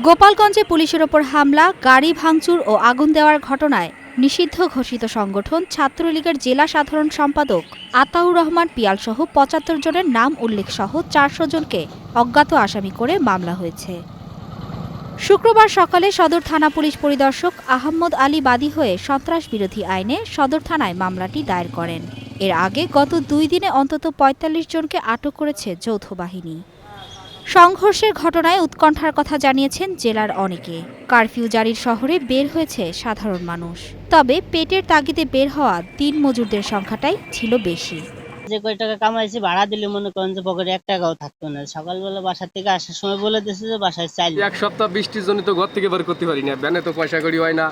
গোপালগঞ্জে পুলিশের ওপর হামলা, গাড়ি ভাঙচুর ও আগুন দেওয়ার ঘটনায় নিষিদ্ধ ঘোষিত সংগঠন ছাত্রলীগের জেলা সাধারণ সম্পাদক আতাউর রহমান পিয়ালসহ ৭৫ জনের নাম উল্লেখসহ ৪০০ জনকে অজ্ঞাত আসামি করে মামলা হয়েছে। শুক্রবার সকালে সদর থানা পুলিশ পরিদর্শক আহম্মদ আলী বাদী হয়ে সন্ত্রাস বিরোধী আইনে সদর থানায় মামলাটি দায়ের করেন। এর আগে গত ২ দিনে অন্তত ৪৫ জনকে আটক করেছে যৌথ বাহিনী। সংঘর্ষের ঘটনায় উৎকণ্ঠার কথা জানিয়েছেন জেলার অনেকে। কারফিউ জারির শহরে বের হয়েছে সাধারণ মানুষ, তবে পেটের তাগিদে বের হওয়া দিনমজুরদের সংখ্যাটাই ছিল বেশি। যে কয় টাকা কামাইছি ভাড়া দিলে মনে করেন যে পকেটে ১ টাকাও থাকতো না। সকালবেলা বাসা থেকে আসার সময় বলে দিয়েছে যে বাসায় চাইল। এক সপ্তাহ বৃষ্টির জন্য তো ঘর থেকে বের করতে পারি না, ব্যানে তো পয়সা কড়ি হয় না।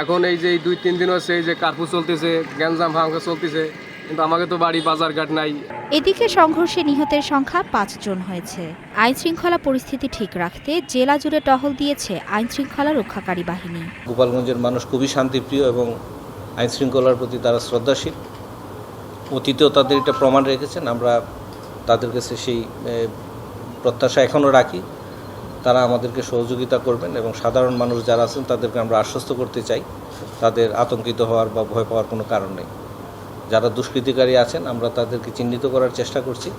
এখন এই যে ২-৩ দিন হচ্ছে এই যে কার্ফু চলতেছে, গ্যাঞ্জাম ভাঙা চলতেছে, কিন্তু আমাকে তো বাড়ি বাজার ঘাট নাই। এদিকে সংঘর্ষে নিহতের সংখ্যা ৫ জন হয়েছে। আইন শৃঙ্খলা পরিস্থিতি ঠিক রাখতে জেলা জুড়ে টহল দিয়েছে আইন শৃঙ্খলা রক্ষাকারী বাহিনী। গোপালগঞ্জের মানুষ খুবই শান্তিপ্রিয় এবং আইন শৃঙ্খলার প্রতি তারা শ্রদ্ধাশীল। অতীতেও তাদের এটা প্রমাণ রেখেছেন। আমরা তাদের কাছে সেই প্রত্যাশা এখনও রাখি। তারা আমাদেরকে সহযোগিতা করবেন এবং সাধারণ মানুষ যারা আছেন তাদেরকে আমরা আশ্বস্ত করতে চাই তাদের আতঙ্কিত হওয়ার বা ভয় পাওয়ার কোনো কারণ নেই। যারা দুষ্কৃতিকারী আছেন আমরা তাদেরকে চিহ্নিত করার চেষ্টা করছি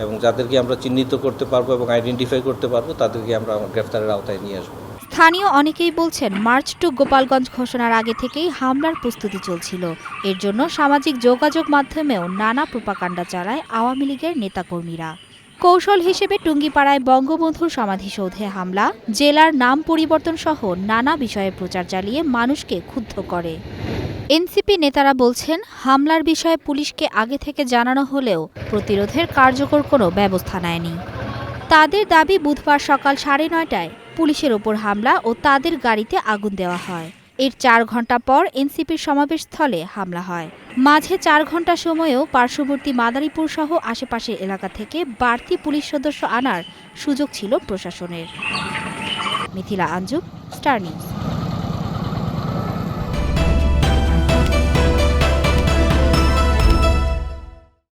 এবং যাদেরকে আমরা চিহ্নিত করতে পারবো এবং আইডেন্টিফাই করতে পারবো তাদেরকে আমরা গ্রেফতারের আওতায় নিয়ে আসবো। স্থানীয় অনেকেই বলছেন, মার্চ টু গোপালগঞ্জ ঘোষণার আগে থেকেই হামলার প্রস্তুতি চলছিল। এর জন্য সামাজিক যোগাযোগ মাধ্যমেও নানা প্রোপাগান্ডা চালায় আওয়ামী লীগের নেতাকর্মীরা। কৌশল হিসেবে টুঙ্গিপাড়ায় বঙ্গবন্ধুর সমাধিসৌধে হামলা, জেলার নাম পরিবর্তন সহ নানা বিষয়ে প্রচার চালিয়ে মানুষকে ক্ষুব্ধ করে। এনসিপি নেতারা বলছেন, হামলার বিষয়ে পুলিশকে আগে থেকে জানানো হলেও প্রতিরোধের কার্যকর কোনো ব্যবস্থা নেয়নি। তাদের দাবি, বুধবার সকাল ৯:৩০টায় পুলিশের ওপর হামলা ও তাদের গাড়িতে আগুন দেওয়া হয়। এর ৪ ঘণ্টা পর এনসিপির সমাবেশস্থলে হামলা হয়। মাঝে ৪ ঘণ্টা সময়েও পার্শ্ববর্তী মাদারীপুর সহ আশেপাশের এলাকা থেকে বাড়তি পুলিশ সদস্য আনার সুযোগ ছিল প্রশাসনের। Mithila Anjum, star news.